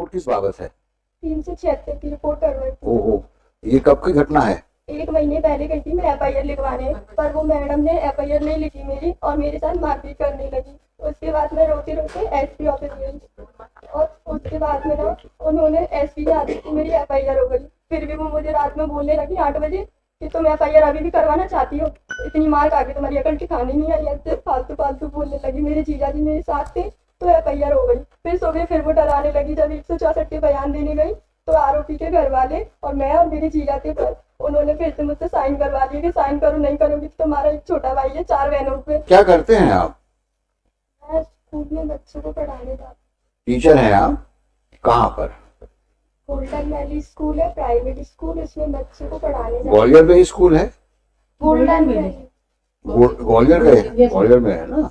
Report किस बाबत है? 376 की रिपोर्ट करवाई। ओहो, ये कब की घटना है? 1 महीने पहले गई थी मैं FIR लिखवाने, पर वो मैडम ने FIR नहीं लिखी मेरी और मेरे साथ मारपीट करने लगी। उसके बाद मैं रोते रोते SP ऑफिस गई और उसके बाद में ना उन्होंने SP के आदेश से मेरी FIR हो गई। फिर भी वो मुझे रात में बोलने लगी 8 बजे कि तुम FIR अभी भी करवाना चाहती हो, इतनी मार खा के तुम्हारी अकल ठिकाने नहीं आई। ऐसे फालतू फालतू बोलने लगी। मेरे जीजा जी मेरे साथ थे तो FIR हो गई। फिर सुबह फिर वो डराने लगी। जब 164 के बयान देने गई तो आरोपी के घर वाले और मैं और मेरे जीजा थे पर उन्होंने फिर से मुझसे साइन करवा दिए कि साइन करो, नहीं करोगी तो तुम्हारा एक छोटा भाई है 4 बहनों पे। क्या करते हैं आप? मैं स्कूल में बच्चों को पढ़ाने जाती टीचर हैं आप? कहाँ पर? हूँ। गोल्डन वैली स्कूल है, प्राइवेट स्कूल, इसमें बच्चों को पढ़ाने जाती हूँ। ग्वालियर में ही स्कूल है? गोल्डन वैली ग्वालियर का है? ग्वालियर में है ना?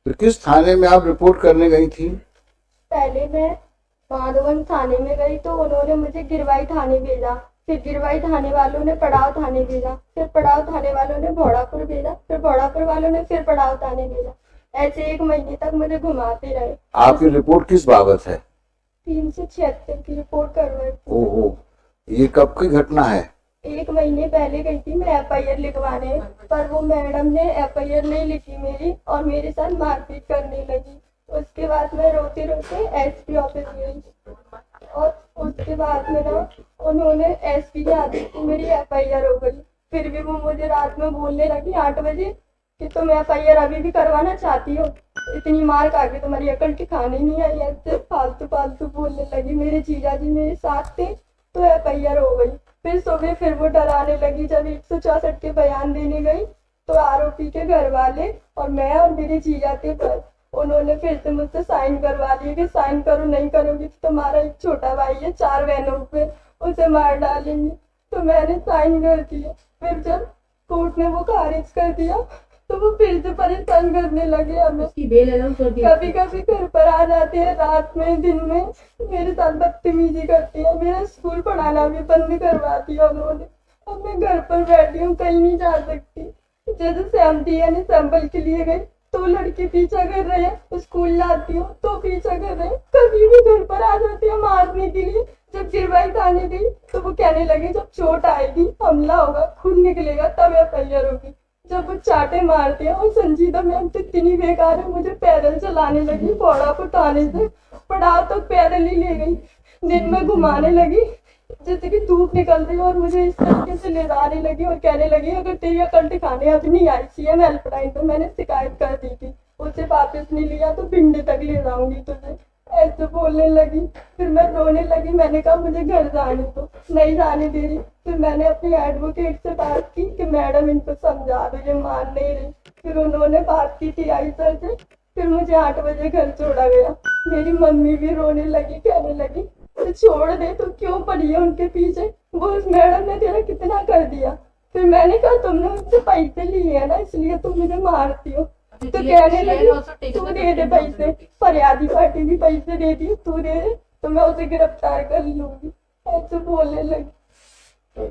तो किस थाने में आप रिपोर्ट करने गई थी? पहले मैं माधवन थाने में गई तो उन्होंने मुझे गिरवाई थाने भेजा। फिर गिरवाई थाने वालों ने पड़ाव थाने भेजा। फिर पड़ाव थाने वालों ने भोड़ापुर भेजा। फिर भोड़ापुर वालों ने फिर पड़ाव थाने भेजा। ऐसे 1 महीने तक मुझे घुमाते रहे। आपकी रिपोर्ट किस बाबत है? 376 की रिपोर्ट करवाई। ओहो, ये कब की घटना है? 1 महीने पहले गई थी मैं FIR लिखवाने, पर वो मैडम ने FIR नहीं लिखी मेरी और मेरे साथ मारपीट करने लगी। उसके बाद मैं रोते रोते SP ऑफिस गई और उसके बाद में ना उन्होंने SP के आदेश से मेरी FIR हो गई। फिर भी वो मुझे रात में बोलने लगी 8 बजे कि तुम FIR अभी भी करवाना चाहती हो, इतनी मार खा के तुम्हारी अकल ठिकाने नहीं आई। ऐसे फालतू फालतू बोलने लगी। मेरे जीजा जी मेरे साथ थे तो FIR हो गई। फिर सुबह फिर वो डराने लगी। जब 164 के बयान देने गई तो आरोपी के घर वाले और मैं और मेरे जीजा थे पर उन्होंने फिर से मुझसे साइन करवा दिए कि साइन करो, नहीं करोगी तो तुम्हारा एक छोटा भाई है 4 बहनों पे, उसे मार डालेंगे। तो मैंने साइन कर दिया। फिर जब कोर्ट ने वो खारिज कर दिया तो वो फिर से परेशान करने लगे हमें। कभी कभी घर पर आ जाते हैं रात में, दिन में मेरे साथ बदतमीजी करती है। मेरा स्कूल पढ़ाना भी बंद करवा दिया उन्होंने। अब मैं घर पर बैठी हूँ, कहीं नहीं जा सकती। जैसे सहमति यानी सैंपल के लिए गई तो लड़के पीछा कर रहे हैं, स्कूल लाती हूँ तो पीछा कर रहे हैं, कभी भी घर पर आ जाते हैं मारने के लिए। जब गिरवाई खाने गई तो वो कहने लगे जब चोट आएगी, हमला होगा, खून निकलेगा तब FIR होगी। जब वो चाटे मारते हैं और संजीदा मैम तो इतनी बेकार है, मुझे पैदल चलाने लगी। पौड़ा को उठाने से पड़ाव तो पैदल ही ले गई। दिन में घुमाने लगी जैसे कि धूप निकल रही और मुझे इस तरीके से ले जाने लगी और कहने लगी अगर तेरी अकल ठिकाने अब नहीं आई CM हेल्पलाइन तो मैंने शिकायत कर दी थी, उसे वापस नहीं लिया तो भिंडी तक ले जाऊंगी तुझे, ऐसे बोलने लगी। फिर मैं रोने लगी। मैंने कहा मुझे घर जाने दो, नहीं जाने दे रही। फिर मैंने अपनी एडवोकेट से बात की कि मैडम इनको समझा दो, ये मान नहीं रही। फिर उन्होंने बात की TI सर से। फिर मुझे 8 बजे घर छोड़ा गया। मेरी मम्मी भी रोने लगी, कहने लगी तो छोड़ दे, तो क्यों पड़ी है उनके पीछे, वो उस मैडम ने तेरा कितना कर दिया। फिर मैंने कहा तुमने उनसे पैसे लिए है ना इसलिए तुम मुझे मारती हो। तो कहने लगी तू दे दे पैसे, फरियादी पार्टी भी पैसे दे दी, तू दे दे तो मैं उसे गिरफ्तार कर लूंगी, ऐसे बोलने लगी।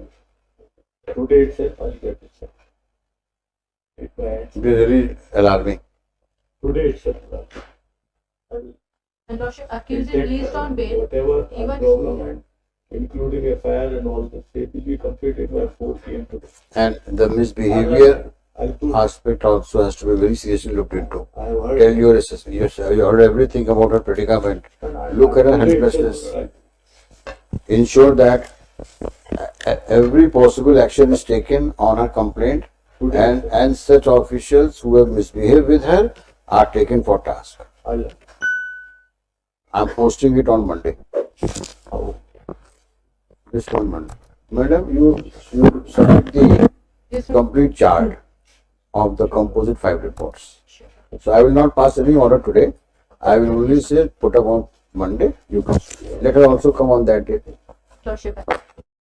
Today itself, I'll get it, sir. It is very alarming. Today itself, And Lordship, accused is released on bail. whatever Even- problem and including FIR and all this, they will be completed by 4 PM today. And the misbehavior I'll put, aspect also has to be very seriously looked into. I have heard. Tell your assessment. You heard everything about her predicament. and I- Look at her today helplessness. itself, Ensure that every possible action is taken on her complaint, and such officials who have misbehaved with her are taken for task. I'm posting it on Monday. This on Monday. Madam, you submit the Yes, sir. complete chart of the composite 5 reports. So I will not pass any order today. I will only say put up on Monday. You can let her also come on that day. Lordship.